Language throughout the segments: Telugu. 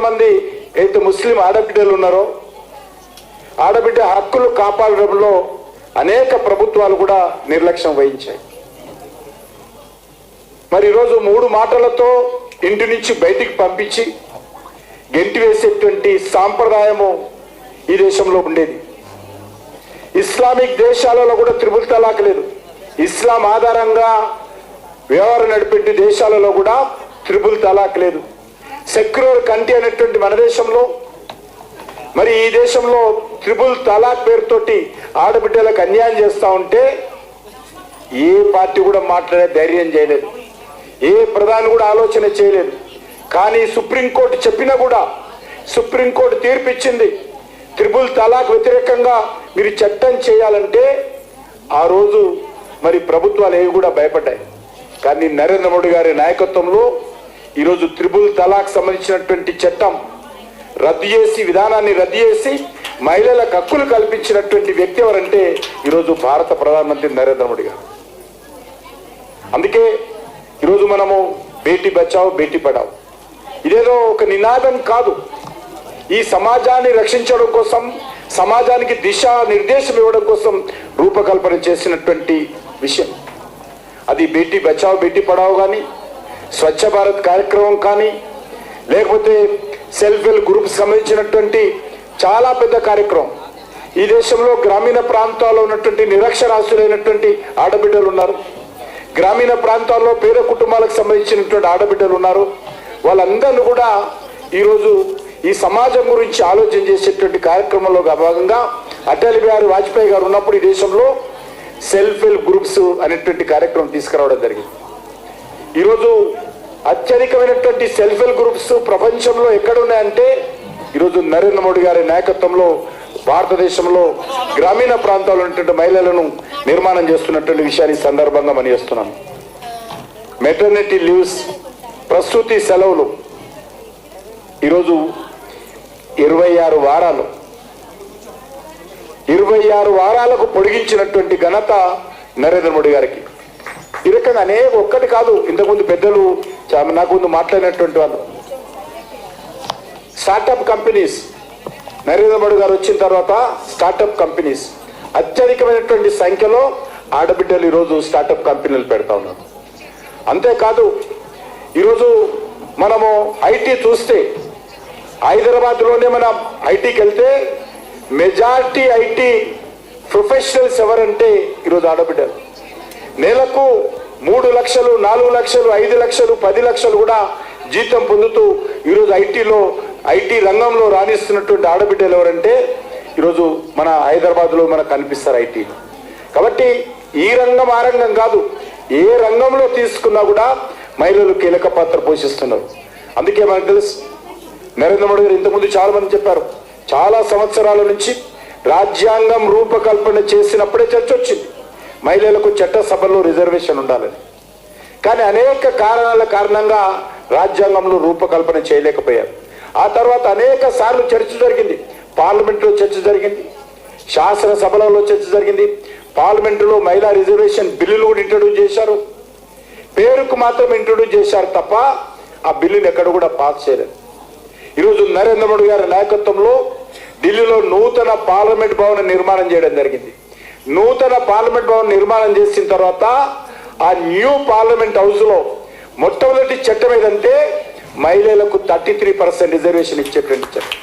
మంది అయితే ముస్లిం ఆడబిడ్డలు ఉన్నారో ఆడబిడ్డ హక్కులు కాపాడడంలో అనేక ప్రభుత్వాలు కూడా నిర్లక్ష్యం వహించాయి. మరి ఈరోజు 3 మాటలతో ఇంటి నుంచి బయటికి పంపించి గెంటి వేసేటువంటి సాంప్రదాయము ఈ దేశంలో ఉండేది. ఇస్లామిక్ దేశాలలో కూడా త్రిపుల్ తలాక్ లేదు. ఇస్లాం ఆధారంగా వ్యవహారం నడిపే దేశాలలో కూడా త్రిపుల్ తలాక్ లేదు. సెక్యులర్ కంట్రీ అనేటువంటి మన దేశంలో మరి ఈ దేశంలో త్రిపుల్ తలాక్ పేరుతోటి ఆడబిడ్డలకు అన్యాయం చేస్తూ ఉంటే ఏ పార్టీ కూడా మాట్లాడే ధైర్యం చేయలేదు, ఏ ప్రధాని కూడా ఆలోచన చేయలేదు. కానీ సుప్రీంకోర్టు చెప్పినా కూడా సుప్రీంకోర్టు తీర్పిచ్చింది త్రిపుల్ తలాక్ వ్యతిరేకంగా మీరు చట్టం చేయాలంటే ఆ రోజు మరి ప్రభుత్వాలు ఏవి కూడా భయపడ్డాయి. కానీ నరేంద్ర మోడీ గారి నాయకత్వంలో ఈరోజు త్రిపుల్ తలాక్ సంబంధించినటువంటి చట్టం రద్దు చేసి విధానాన్ని రద్దు చేసి మహిళలకు హక్కులు కల్పించినటువంటి వ్యక్తి ఎవరంటే ఈరోజు భారత ప్రధానమంత్రి నరేంద్ర మోడీ గారు. అందుకే ఈరోజు మనము బేటీ బచావ్ బేటీ పడావ్ ఇదేదో ఒక నినాదం కాదు, ఈ సమాజాన్ని రక్షించడం కోసం సమాజానికి దిశా నిర్దేశం ఇవ్వడం కోసం రూపకల్పన చేసినటువంటి విషయం. అది బేటీ బచావ్ బేటీ పడావ్ కానీ స్వచ్ఛ భారత్ కార్యక్రమం కానీ లేకపోతే సెల్ఫ్ హెల్ప్ గ్రూప్ సంబంధించినటువంటి చాలా పెద్ద కార్యక్రమం. ఈ దేశంలో గ్రామీణ ప్రాంతాల్లో ఉన్నటువంటి నిరక్షరాస్యులైనటువంటి ఆడబిడ్డలు ఉన్నారు, గ్రామీణ ప్రాంతాల్లో పేద కుటుంబాలకు సంబంధించినటువంటి ఆడబిడ్డలు ఉన్నారు. వాళ్ళందరినీ కూడా ఈరోజు ఈ సమాజం గురించి ఆలోచన చేసేటువంటి కార్యక్రమంలో భాగంగా అటల్ బిహారీ వాజ్పేయి గారు ఉన్నప్పుడు ఈ దేశంలో సెల్ఫ్ హెల్ప్ గ్రూప్స్ అనేటువంటి కార్యక్రమం తీసుకురావడం జరిగింది. ఈరోజు అత్యధికమైనటువంటి సెల్ఫ్ హెల్ప్ గ్రూప్స్ ప్రపంచంలో ఎక్కడున్నాయంటే ఈరోజు నరేంద్ర మోడీ గారి నాయకత్వంలో భారతదేశంలో గ్రామీణ ప్రాంతాల్లో ఉన్నటువంటి మహిళలను నిర్మాణం చేస్తున్నటువంటి విషయాన్ని సందర్భంగా మనం చేస్తున్నాం. మెటర్నిటీ లీవ్స్ ప్రసూతి సెలవులు ఈరోజు 26 వారాలు 26 వారాలకు పొడిగించినటువంటి ఘనత నరేంద్ర మోడీ గారికి. ఈ రకంగా అనేక ఒక్కటి కాదు, ఇంతకుముందు పెద్దలు నాకు ముందు మాట్లాడినటువంటి వాళ్ళు స్టార్టప్ కంపెనీస్ నరేంద్ర మోడీ గారు వచ్చిన తర్వాత స్టార్టప్ కంపెనీస్ అత్యధికమైనటువంటి సంఖ్యలో ఆడబిడ్డలు ఈరోజు స్టార్టప్ కంపెనీలు పెడతా ఉన్నారు. అంతేకాదు ఈరోజు మనము ఐటీ చూస్తే హైదరాబాద్లోనే మనం ఐటీకి వెళ్తే మెజారిటీ ఐటీ ప్రొఫెషనల్స్ ఎవరంటే ఈరోజు ఆడబిడ్డలు. నెలకు 3 లక్షలు 4 లక్షలు 5 లక్షలు 10 లక్షలు కూడా జీతం పొందుతూ ఈరోజు ఐటీ రంగంలో రాణిస్తున్నటువంటి ఆడబిడ్డలు ఎవరంటే ఈరోజు మన హైదరాబాద్లో మనకు కనిపిస్తారు ఐటీ. కాబట్టి ఈ రంగం ఆ రంగం కాదు, ఏ రంగంలో తీసుకున్నా కూడా మహిళలు కీలక పాత్ర పోషిస్తున్నారు. అందుకే మనకు తెలుసు నరేంద్ర మోడీ గారు ఇంతకుముందు చాలా మంది చెప్పారు, చాలా సంవత్సరాల నుంచి రాజ్యాంగం రూపకల్పన చేసినప్పుడే చర్చ వచ్చింది మహిళలకు చట్టసభలో రిజర్వేషన్ ఉండాలని. కానీ అనేక కారణాల కారణంగా రాజ్యాంగంలో రూపకల్పన చేయలేకపోయారు. ఆ తర్వాత అనేక సార్లు చర్చ జరిగింది, పార్లమెంటులో చర్చ జరిగింది, శాసనసభలలో చర్చ జరిగింది, పార్లమెంటులో మహిళా రిజర్వేషన్ బిల్లులు కూడా ఇంట్రడ్యూస్ చేశారు. పేరుకు మాత్రం ఇంట్రడ్యూస్ చేశారు తప్ప ఆ బిల్లుని ఎక్కడ కూడా పాస్ చేయలేదు. ఈరోజు నరేంద్ర మోడీ గారి నాయకత్వంలో ఢిల్లీలో నూతన పార్లమెంట్ భవన నిర్మాణం చేయడం జరిగింది. నూతన పార్లమెంట్ భవన్ నిర్మాణం చేసిన తర్వాత ఆ న్యూ పార్లమెంట్ హౌస్ లో మొట్టమొదటి చట్టం ఏదంటే మహిళలకు 33% రిజర్వేషన్ ఇచ్చేటువంటి చట్టం.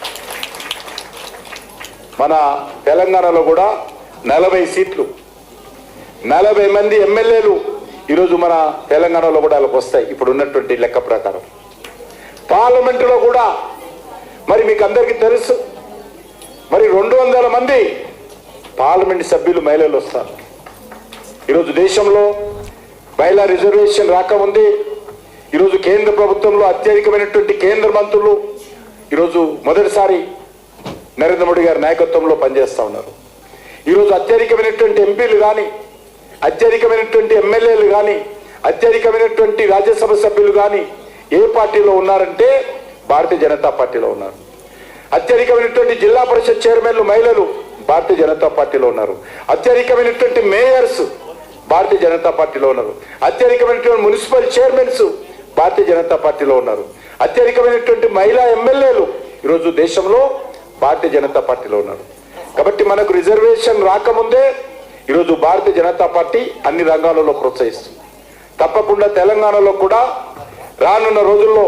మన తెలంగాణలో కూడా 40 సీట్లు 40 మంది ఎమ్మెల్యేలు ఈరోజు మన తెలంగాణలో కూడా వాళ్ళకి వస్తాయి ఇప్పుడు ఉన్నటువంటి లెక్క ప్రకారం. పార్లమెంటులో కూడా మరి మీకు అందరికీ తెలుసు మరి 200 మంది పార్లమెంట్ సభ్యులు మహిళలు వస్తారు. ఈరోజు దేశంలో మహిళా రిజర్వేషన్ రాకముందే ఈరోజు కేంద్ర ప్రభుత్వంలో అత్యధికమైనటువంటి కేంద్ర మంత్రులు ఈరోజు మొదటిసారి నరేంద్ర మోడీ గారి నాయకత్వంలో పనిచేస్తూ ఉన్నారు. ఈరోజు అత్యధికమైనటువంటి ఎంపీలు కానీ అత్యధికమైనటువంటి ఎమ్మెల్యేలు కానీ అత్యధికమైనటువంటి రాజ్యసభ సభ్యులు కానీ ఏ పార్టీలో ఉన్నారంటే భారతీయ జనతా పార్టీలో ఉన్నారు. అత్యధికమైనటువంటి జిల్లా పరిషత్ చైర్మన్లు మహిళలు భారతీయ జనతా పార్టీలో ఉన్నారు. అత్యధికమైనటువంటి మేయర్స్ భారతీయ జనతా పార్టీలో ఉన్నారు. అత్యధికమైనటువంటి మున్సిపల్ చైర్మన్స్ భారతీయ జనతా పార్టీలో ఉన్నారు. అత్యధికమైనటువంటి మహిళా ఎమ్మెల్యేలు ఈరోజు దేశంలో భారతీయ జనతా పార్టీలో ఉన్నారు. కాబట్టి మనకు రిజర్వేషన్ రాకముందే ఈరోజు భారతీయ జనతా పార్టీ అన్ని రంగాలలో ప్రోత్సహిస్తుంది. తప్పకుండా తెలంగాణలో కూడా రానున్న రోజుల్లో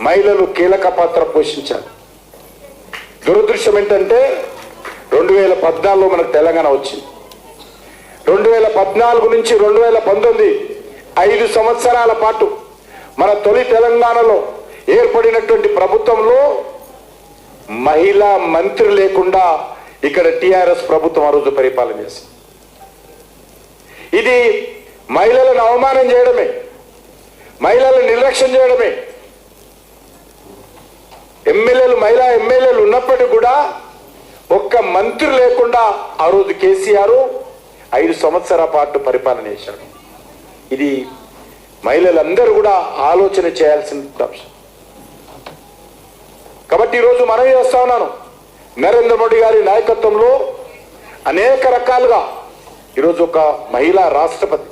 మహిళలు కీలక పాత్ర పోషించాలి. దురదృష్టం ఏంటంటే 2014లో మనకు తెలంగాణ వచ్చింది. 2014 నుంచి 2019 5 సంవత్సరాల పాటు మన తొలి తెలంగాణలో ఏర్పడినటువంటి ప్రభుత్వంలో మహిళా మంత్రి లేకుండా ఇక్కడ టిఆర్ఎస్ ప్రభుత్వం ఆ రోజు పరిపాలన చేసింది. ఇది మహిళలను అవమానం చేయడమే, మహిళలను నిర్లక్ష్యం చేయడమే. మహిళా ఎమ్మెల్యేలు ఉన్నప్పటికీ కూడా ఒక్క మంత్రి లేకుండా ఆ రోజు కేసీఆర్ 5 సంవత్సరాల పాటు పరిపాలన చేశాడు. ఇది మహిళలందరూ కూడా ఆలోచన చేయాల్సిన అంశం. కాబట్టి ఈరోజు మనం చేస్తా ఉన్నాను, నరేంద్ర మోడీ గారి నాయకత్వంలో అనేక రకాలుగా ఈరోజు ఒక మహిళా రాష్ట్రపతి,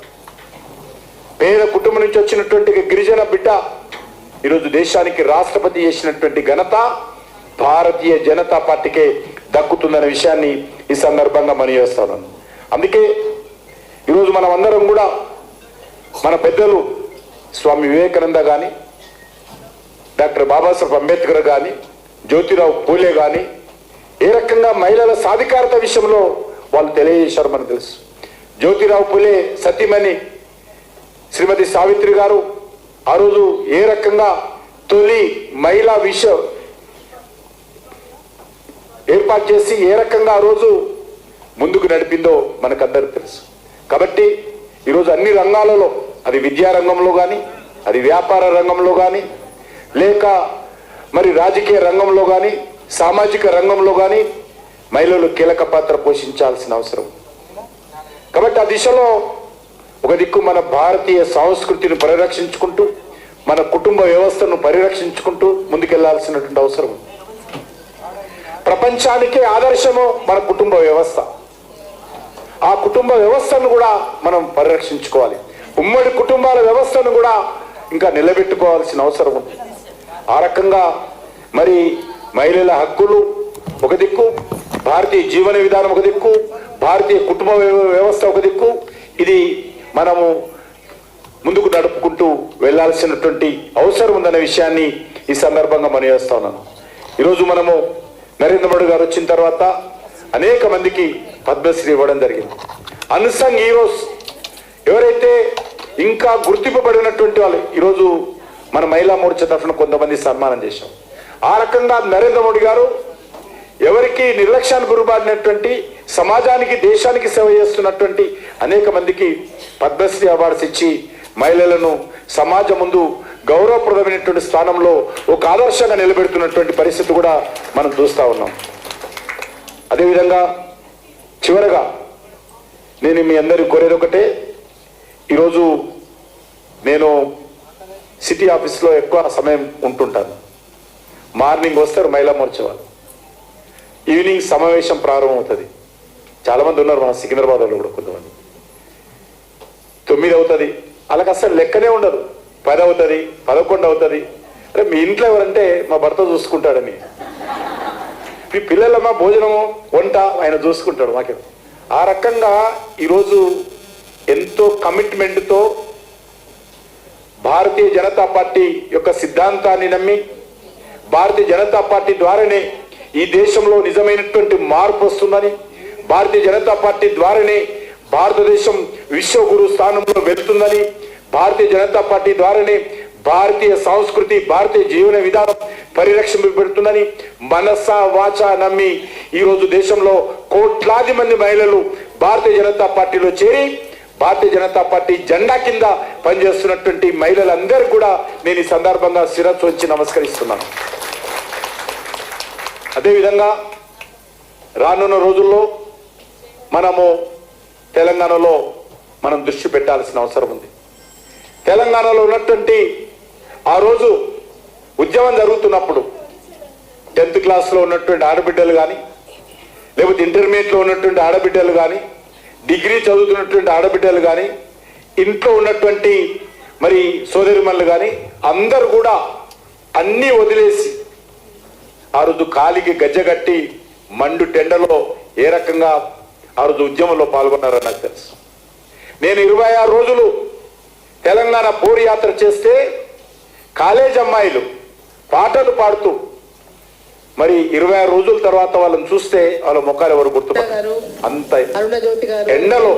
పేద కుటుంబం నుంచి వచ్చినటువంటి గిరిజన బిడ్డ ఈరోజు దేశానికి రాష్ట్రపతి చేసినటువంటి ఘనత భారతీయ జనతా పార్టీకే దక్కుతుందనే విషయాన్ని ఈ సందర్భంగా మనం చేస్తాను. అందుకే ఈరోజు మనం అందరం కూడా మన పెద్దలు స్వామి వివేకానంద కానీ, డాక్టర్ బాబాసాహెబ్ అంబేద్కర్ కానీ, జ్యోతిరావు పూలే కానీ ఏ రకంగా మహిళల సాధికారత విషయంలో వాళ్ళు తెలియజేశారు మనకు తెలుసు. జ్యోతిరావు పూలే సతీమణి శ్రీమతి సావిత్రి గారు ఆ రోజు ఏ రకంగా తొలి మహిళా విషయం ఏర్పాటు చేసి ఏ రకంగా ఆ రోజు ముందుకు నడిపిందో మనకందరికీ తెలుసు. కాబట్టి ఈరోజు అన్ని రంగాలలో, అది విద్యా రంగంలో కానీ, అది వ్యాపార రంగంలో కానీ, లేక మరి రాజకీయ రంగంలో కానీ, సామాజిక రంగంలో కానీ మహిళలు కీలక పాత్ర పోషించాల్సిన అవసరం. కాబట్టి ఆ దిశలో ఒక దిక్కు మన భారతీయ సంస్కృతిని పరిరక్షించుకుంటూ, మన కుటుంబ వ్యవస్థను పరిరక్షించుకుంటూ ముందుకెళ్లాల్సినటువంటి అవసరం. ప్రపంచానికే ఆదర్శము మన కుటుంబ వ్యవస్థ. ఆ కుటుంబ వ్యవస్థను కూడా మనం పరిరక్షించుకోవాలి. ఉమ్మడి కుటుంబాల వ్యవస్థను కూడా ఇంకా నిలబెట్టుకోవాల్సిన అవసరం ఉంది. ఆ రకంగా మరి మహిళల హక్కులు ఒక దిక్కు, భారతీయ జీవన విధానం ఒక దిక్కు, భారతీయ కుటుంబ వ్యవస్థ ఒక దిక్కు, ఇది మనము ముందుకు నడుపుకుంటూ వెళ్లాల్సినటువంటి అవసరం ఉందనే విషయాన్ని ఈ సందర్భంగా మనం చేస్తా ఉన్నాను. ఈరోజు మనము నరేంద్ర మోడీ గారు వచ్చిన తర్వాత అనేక మందికి పద్మశ్రీ ఇవ్వడం జరిగింది. అన్సంగ్ హీరోస్ ఎవరైతే ఇంకా గుర్తింపబడినటువంటి వాళ్ళు ఈరోజు మన మహిళా మోర్చా తరఫున కొంతమంది సన్మానం చేశాం. ఆ రకంగా నరేంద్ర మోడీ గారు ఎవరికి నిర్లక్ష్యానికి గురిబారినటువంటి, సమాజానికి దేశానికి సేవ చేస్తున్నటువంటి అనేక మందికి పద్మశ్రీ అవార్డ్స్ ఇచ్చి మహిళలను సమాజం ముందు గౌరవప్రదమైనటువంటి స్థానంలో ఒక ఆదర్శంగా నిలబెడుతున్నటువంటి పరిస్థితి కూడా మనం చూస్తూ ఉన్నాం. అదేవిధంగా చివరగా నేను మీ అందరికీ కోరేది ఒకటే, ఈరోజు నేను సిటీ ఆఫీస్లో ఎక్కువ సమయం ఉంటుంటాను. మార్నింగ్ వస్తారు మహిళా మోర్చా వాళ్ళు, ఈవినింగ్ సమావేశం ప్రారంభమవుతుంది. చాలామంది ఉన్నారు మన సికింద్రాబాద్లో కూడా, కొంతమంది 9 అవుతుంది, అలాగ అసలు లెక్కనే ఉండదు. 10 అవుతుంది, 11 అవుతుంది. అరే మీ ఇంట్లో ఎవరంటే మా భర్త చూసుకుంటాడని, మీ పిల్లలమ్మా భోజనము వంట ఆయన చూసుకుంటాడు మాకే. ఆ రకంగా ఈరోజు ఎంతో కమిట్మెంట్తో భారతీయ జనతా పార్టీ యొక్క సిద్ధాంతాన్ని నమ్మి, భారతీయ జనతా పార్టీ ద్వారానే ఈ దేశంలో నిజమైనటువంటి మార్పు వస్తుందని, భారతీయ జనతా పార్టీ ద్వారానే భారతదేశం విశ్వగురు స్థానంలో వెళ్తుందని, భారతీయ జనతా పార్టీ ద్వారానే భారతీయ సంస్కృతి, భారతీయ జీవన విధానం పరిరక్షింపబడుతుందని మనస వాచ నమ్మి ఈరోజు దేశంలో కోట్లాది మంది మహిళలు భారతీయ జనతా పార్టీలో చేరి భారతీయ జనతా పార్టీ జెండా కింద పనిచేస్తున్నటువంటి మహిళలందరూ కూడా నేను ఈ సందర్భంగా శిరస్సు వంచి నమస్కరిస్తున్నాను. అదేవిధంగా రానున్న రోజుల్లో మనము తెలంగాణలో మనం దృష్టి పెట్టాల్సిన అవసరం ఉంది. తెలంగాణలో ఉన్నటువంటి ఆ రోజు ఉద్యమం జరుగుతున్నప్పుడు 10th క్లాస్లో ఉన్నటువంటి ఆడబిడ్డలు కానీ, లేకపోతే ఇంటర్మీడియట్లో ఉన్నటువంటి ఆడబిడ్డలు కానీ, డిగ్రీ చదువుతున్నటువంటి ఆడబిడ్డలు కానీ, ఇంట్లో ఉన్నటువంటి మరి సోదరిమణులు కానీ అందరూ కూడా అన్నీ వదిలేసి ఆ రోజు కాలికి గజ్జగట్టి మండు టెండలో ఏ రకంగా ఆ రోజు ఉద్యమంలో పాల్గొన్నారో నాకు తెలుసు. నేను 26 రోజులు తెలంగాణ పోరు యాత్ర చేస్తే కాలేజ్ అమ్మాయిలు పాటలు పాడుతూ మరి 26 రోజుల తర్వాత వాళ్ళని చూస్తే వాళ్ళ ముఖాలు ఎవరు గుర్తుపట్టారు? అంత ఎండలో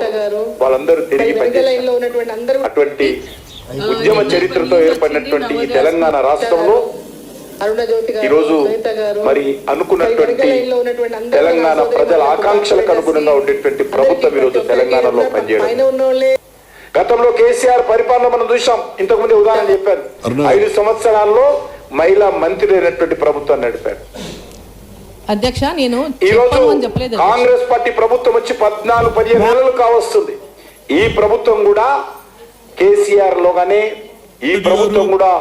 వాళ్ళందరూ తిరిగి పనిచేశారు. అటువంటి ఉద్యమ చరిత్రతో ఏర్పడినటువంటి ఈ తెలంగాణ రాష్ట్రంలో ఈరోజు మరి అనుకున్నటువంటి తెలంగాణ ప్రజల ఆకాంక్షలకు అనుగుణంగా ఉండేటువంటి ప్రభుత్వం ఈరోజు తెలంగాణలో పనిచేయడం. గతంలో కేసీఆర్ పరిపాలన మనం చూసాం. ఇంతకుముందు ఉదాహరణ చెప్పాను. 5 సంవత్సరాల్లో మహిళా మంత్రి అయినటువంటి ప్రభుత్వం నడిపారు. అధ్యక్ష, నేను ఈరోజు కాంగ్రెస్ పార్టీ ప్రభుత్వం వచ్చి 14-15 నెలలు కావస్తుంది. ఈ ప్రభుత్వం కూడా కేసీఆర్ లోగానే ఈ ప్రభుత్వం కూడా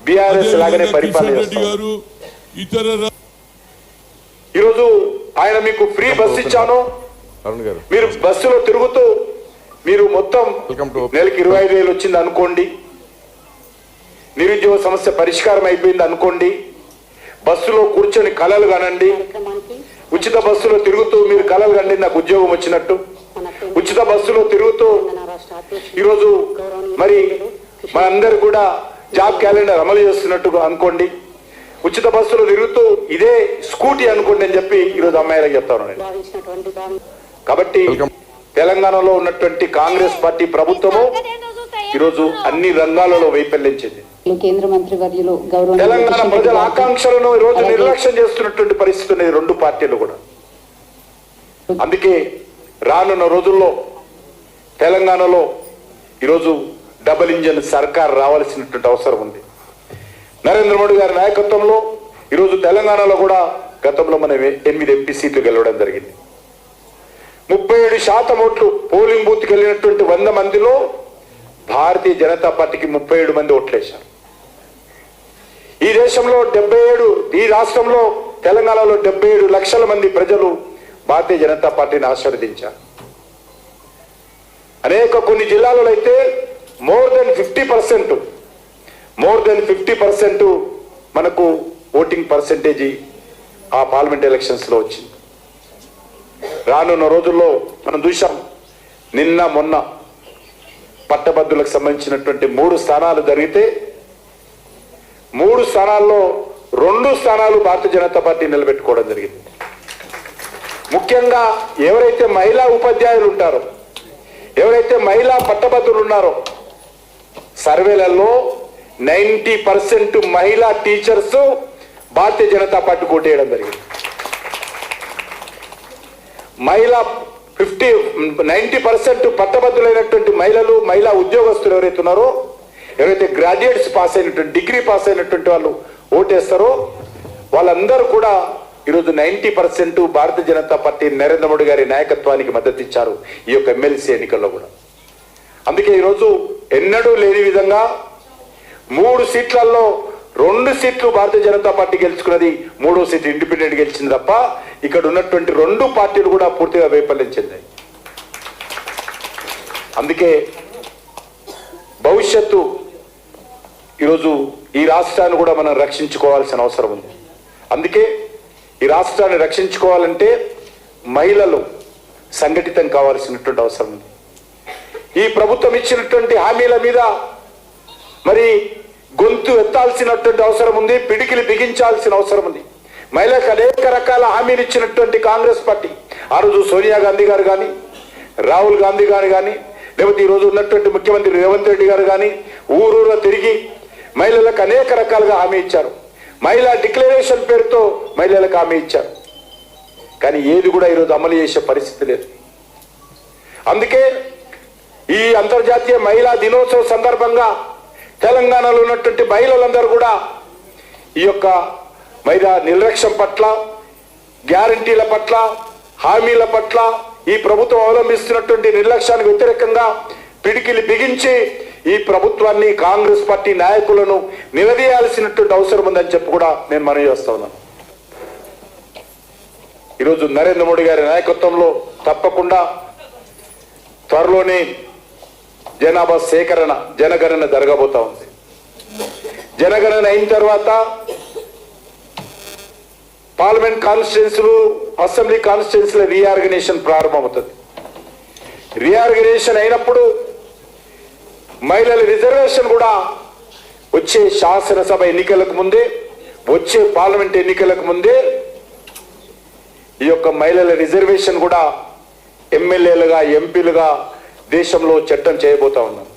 బీఆర్ఎస్ లాగానే పరిపాలన చేస్తారు. ఈరోజు ఆయన మీకు ఫ్రీ బస్ ఇచ్చాను, మీరు బస్సులో తిరుగుతూ మీరు మొత్తం నెలకి 25,000 వచ్చింది అనుకోండి, నిరుద్యోగ సమస్య పరిష్కారం అయిపోయింది అనుకోండి, బస్సులో కూర్చొని కలలు కనండి, ఉచిత బస్సులో తిరుగుతూ మీరు కలలు కండి నాకు ఉద్యోగం వచ్చినట్టు, ఉచిత బస్సులో తిరుగుతూ ఈరోజు మరి మనందరూ కూడా జాబ్ క్యాలెండర్ అమలు చేస్తున్నట్టుగా అనుకోండి, ఉచిత బస్సులో తిరుగుతూ ఇదే స్కూటీ అనుకోండి అని చెప్పి ఈరోజు అమ్మాయిలకు చెప్తాను నేను. కాబట్టి తెలంగాణలో ఉన్నటువంటి కాంగ్రెస్ పార్టీ ప్రభుత్వము ఈరోజు అన్ని రంగాలలో వైఫల్యించింది. కేంద్ర మంత్రి వర్యులు తెలంగాణ ప్రజల ఆకాంక్షలను ఈరోజు నిర్లక్ష్యం చేస్తున్నటువంటి పరిస్థితి ఉన్నది 2 పార్టీలు కూడా. అందుకే రానున్న రోజుల్లో తెలంగాణలో ఈరోజు డబుల్ ఇంజన్ సర్కార్ రావాల్సినటువంటి అవసరం ఉంది. నరేంద్ర మోడీ గారి నాయకత్వంలో ఈరోజు తెలంగాణలో కూడా గతంలో మనం 8 ఎంపీ సీట్లు గెలవడం జరిగింది. 37% ఓట్లు పోలింగ్ బూత్కి వెళ్ళినటువంటి 100 మందిలో భారతీయ జనతా పార్టీకి 37 మంది ఓట్లేశారు. ఈ దేశంలో 77 ఈ రాష్ట్రంలో తెలంగాణలో 77 లక్షల మంది ప్రజలు భారతీయ జనతా పార్టీని ఆశీర్వదించారు. కొన్ని జిల్లాలలో అయితే మోర్ దెన్ 50% మనకు ఓటింగ్ పర్సెంటేజీ ఆ పార్లమెంట్ ఎలక్షన్స్ లో వచ్చింది. రానున్న రోజుల్లో మనం చూసాం, నిన్న మొన్న పట్టభద్రులకు సంబంధించినటువంటి 3 స్థానాలు జరిగితే 3 స్థానాల్లో 2 స్థానాలు భారతీయ జనతా పార్టీ నిలబెట్టుకోవడం జరిగింది. ముఖ్యంగా ఎవరైతే మహిళా ఉపాధ్యాయులు ఉంటారో, ఎవరైతే మహిళా పట్టభద్రులు ఉన్నారో, సర్వేలలో 90% మహిళా టీచర్స్ భారతీయ జనతా పార్టీ ఓటేయడం జరిగింది. మహిళా 90% పట్టభద్రులైనటువంటి మహిళలు, మహిళా ఉద్యోగస్తులు ఎవరైతే ఉన్నారో, ఎవరైతే గ్రాడ్యుయేట్స్ పాస్ అయినటువంటి డిగ్రీ పాస్ అయినటువంటి వాళ్ళు ఓటేస్తారో వాళ్ళందరూ కూడా ఈరోజు 90% భారతీయ జనతా పార్టీ నరేంద్ర మోడీ గారి నాయకత్వానికి మద్దతు ఇచ్చారు ఈ యొక్క ఎమ్మెల్సీ ఎన్నికల్లో కూడా. అందుకే ఈరోజు ఎన్నడూ లేని విధంగా 3 సీట్లలో 2 సీట్లు భారతీయ జనతా పార్టీ గెలుచుకున్నది, 3వ సీట్ ఇండిపెండెంట్ గెలిచింది తప్ప ఇక్కడ ఉన్నటువంటి 2 పార్టీలు కూడా పూర్తిగా వైఫల్యం చెందాయి. అందుకే భవిష్యత్తు ఈరోజు ఈ రాష్ట్రాన్ని కూడా మనం రక్షించుకోవాల్సిన అవసరం ఉంది. అందుకే ఈ రాష్ట్రాన్ని రక్షించుకోవాలంటే మహిళలు సంఘటితం కావాల్సినటువంటి అవసరం ఉంది. ఈ ప్రభుత్వం ఇచ్చినటువంటి హామీల మీద మరి గొంతు ఎత్తాల్సినటువంటి అవసరం ఉంది, పిడికిలి బిగించాల్సిన అవసరం ఉంది. మహిళలకు అనేక రకాల హామీలు ఇచ్చినటువంటి కాంగ్రెస్ పార్టీ, ఆ రోజు సోనియా గాంధీ గారు కానీ, రాహుల్ గాంధీ గారు కానీ, లేకపోతే ఈరోజు ఉన్నటువంటి ముఖ్యమంత్రి రేవంత్ రెడ్డి గారు కానీ ఊరూరులో తిరిగి మహిళలకు అనేక రకాలుగా హామీ ఇచ్చారు. మహిళా డిక్లరేషన్ పేరుతో మహిళలకు హామీ ఇచ్చారు. కానీ ఏది కూడా ఈరోజు అమలు చేసే పరిస్థితి లేదు. అందుకే ఈ అంతర్జాతీయ మహిళా దినోత్సవం సందర్భంగా తెలంగాణలో ఉన్నటువంటి మహిళలందరూ కూడా ఈ యొక్క మహిళా నిర్లక్ష్యం పట్ల, గ్యారంటీల పట్ల, హామీల పట్ల, ఈ ప్రభుత్వం అవలంబిస్తున్నటువంటి నిర్లక్ష్యానికి వ్యతిరేకంగా పిడికిలి బిగించి ఈ ప్రభుత్వాన్ని, కాంగ్రెస్ పార్టీ నాయకులను నిలదీయాల్సినటువంటి అవసరం ఉందని చెప్పి కూడా నేను మనవి చేస్తా ఉన్నాను. ఈరోజు నరేంద్ర మోడీ గారి నాయకత్వంలో తప్పకుండా త్వరలోనే జనాభా సేకరణ, జనగణన జరగబోతా ఉంది. జనగణన అయిన తర్వాత పార్లమెంట్ కాన్స్టిట్యున్సీలు, అసెంబ్లీ కాన్స్టిట్యున్సీల రీఆర్గనైజేషన్ ప్రారంభమవుతుంది. రీఆర్గనైజేషన్ అయినప్పుడు మహిళల రిజర్వేషన్ కూడా వచ్చే శాసనసభ ఎన్నికలకు ముందే, వచ్చే పార్లమెంట్ ఎన్నికలకు ముందే ఈ యొక్క మహిళల రిజర్వేషన్ కూడా ఎమ్మెల్యేలుగా, ఎంపీలుగా దేశంలో చట్టం చేయబోతా ఉన్నాం.